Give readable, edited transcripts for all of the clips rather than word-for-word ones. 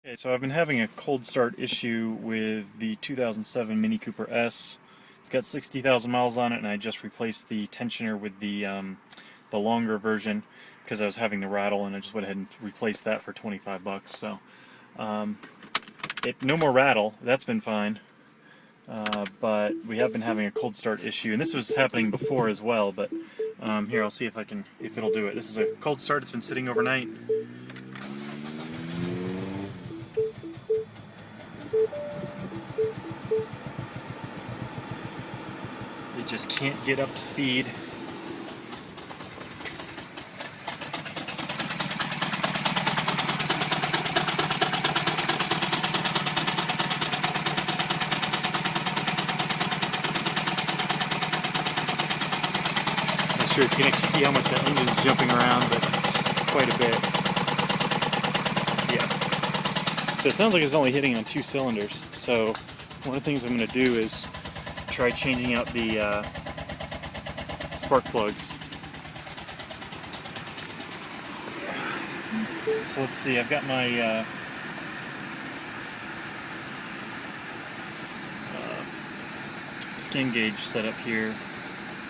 Okay, so I've been having a cold start issue with the 2007 Mini Cooper S. It's got 60,000 miles on it, and I just replaced the tensioner with the longer version because I was having the rattle, and I just went ahead and replaced that for 25 bucks. So um, no more rattle. That's been fine. But we have been having a cold start issue, and this was happening before as well. But here, I'll see if it'll do it. This is a cold start. It's been sitting overnight. It just can't get up to speed. Not sure if you can actually see how much that engine's jumping around, but it's quite a bit. Yeah. So it sounds like it's only hitting on 2 cylinders. So one of the things I'm going to do is try changing out the spark plugs. So let's see, I've got my skin gauge set up here.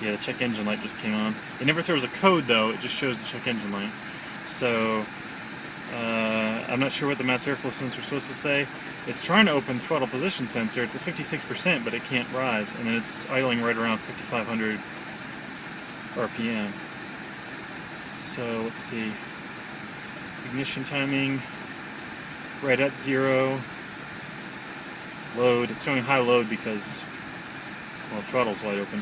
Yeah, the check engine light just came on. It never throws a code though, it just shows the check engine light. So I'm not sure what the mass airflow sensor is supposed to say. It's trying to open throttle position sensor. It's at 56%, but it can't rise, and then it's idling right around 5,500 RPM. So let's see. Ignition timing right at 0. Load. It's showing high load because, well, the throttle's wide open.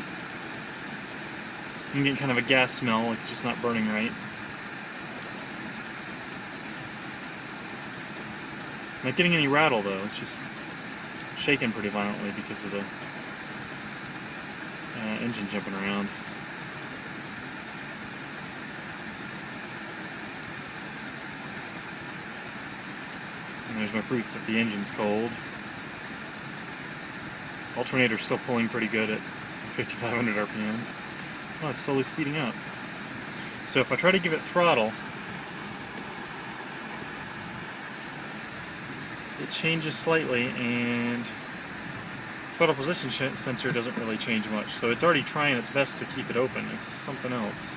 You can get kind of a gas smell, like it's just not burning right. Not getting any rattle though, it's just shaking pretty violently because of the engine jumping around. And there's my proof that the engine's cold. Alternator's still pulling pretty good at 5,500 RPM. Oh, it's slowly speeding up. So if I try to give it throttle, it changes slightly, and throttle position sensor doesn't really change much. So it's already trying its best to keep it open. It's something else.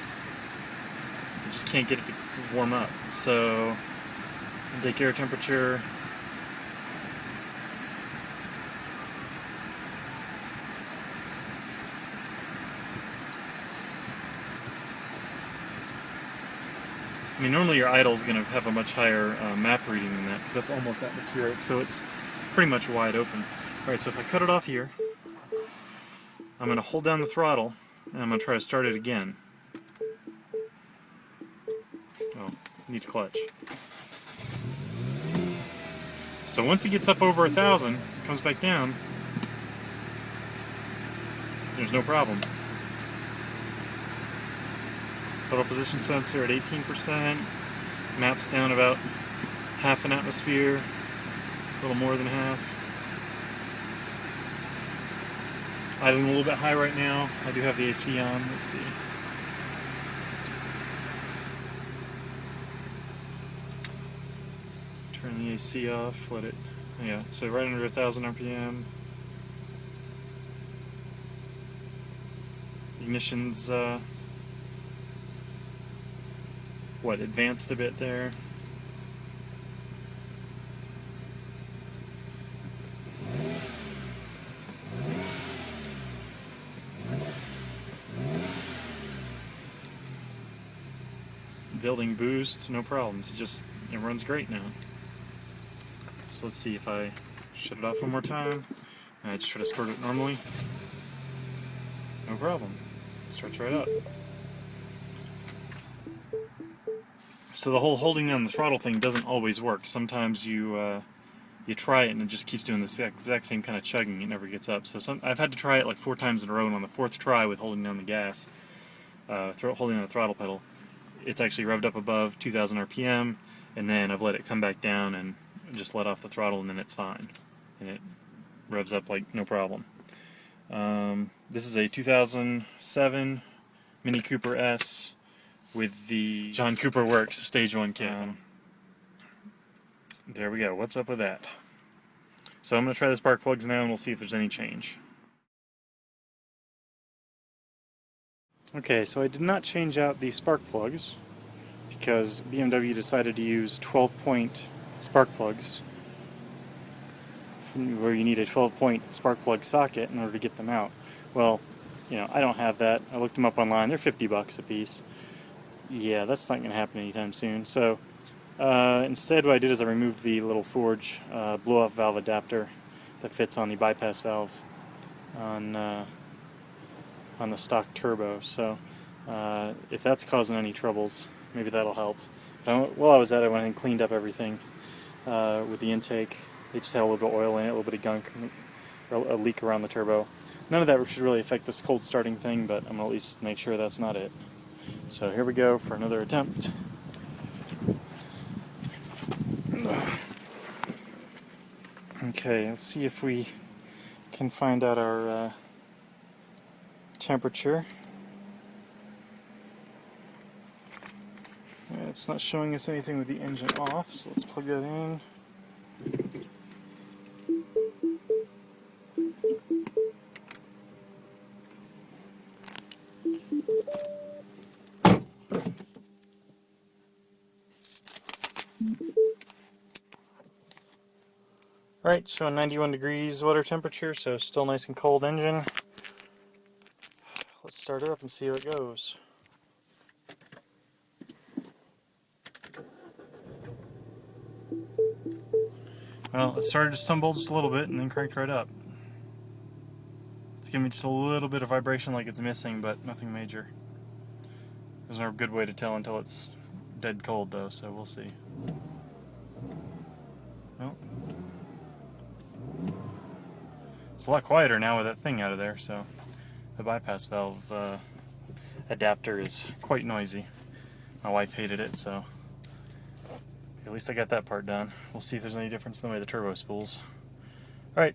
It just can't get it to warm up. So intake air temperature. I mean, normally your idle is going to have a much higher map reading than that because that's almost atmospheric, so it's pretty much wide open. Alright, so if I cut it off here, I'm going to hold down the throttle, and I'm going to try to start it again. Oh, need a clutch. So once it gets up over 1,000, it comes back down, there's no problem. Throttle position sensor at 18%, maps down about half an atmosphere, a little more than half. Idling a little bit high right now. I do have the AC on, let's see. Turn the AC off, let it, yeah, so right under 1,000 RPM. Ignition's, advanced a bit there. Building boost, no problems. It runs great now. So let's see if I shut it off one more time. I just try to start it normally. No problem. Starts right up. So the whole holding down the throttle thing doesn't always work. Sometimes you try it and it just keeps doing the exact same kind of chugging. It never gets up. So I've had to try it like 4 times in a row, and on the 4th try with holding down the gas, holding down the throttle pedal, it's actually revved up above 2,000 RPM, and then I've let it come back down and just let off the throttle, and then it's fine. And it revs up like no problem. This is a 2007 Mini Cooper S with the John Cooper Works Stage 1 kit. There we go. What's up with that? So I'm going to try the spark plugs now and we'll see if there's any change. Okay, so I did not change out the spark plugs because BMW decided to use 12-point spark plugs where you need a 12-point spark plug socket in order to get them out. Well, I don't have that. I looked them up online. They're $50 a piece. Yeah, that's not going to happen anytime soon. So instead what I did is I removed the little forge blow-off valve adapter that fits on the bypass valve on the stock turbo. So if that's causing any troubles, maybe that'll help. But while I was at it, I went and cleaned up everything with the intake. They just had a little bit of oil in it, a little bit of gunk, a leak around the turbo. None of that should really affect this cold starting thing, but I'm going to at least make sure that's not it. So here we go for another attempt. Okay, let's see if we can find out our temperature. It's not showing us anything with the engine off, so let's plug that in. Alright, showing 91 degrees water temperature, so still nice and cold engine. Let's start her up and see how it goes. Well, it started to stumble just a little bit and then cranked right up. It's giving me just a little bit of vibration like it's missing, but nothing major. There's no good way to tell until it's dead cold though, so we'll see. Well, it's a lot quieter now with that thing out of there, so the bypass valve adapter is quite noisy. My wife hated it, so at least I got that part done. We'll see if there's any difference in the way the turbo spools. Alright,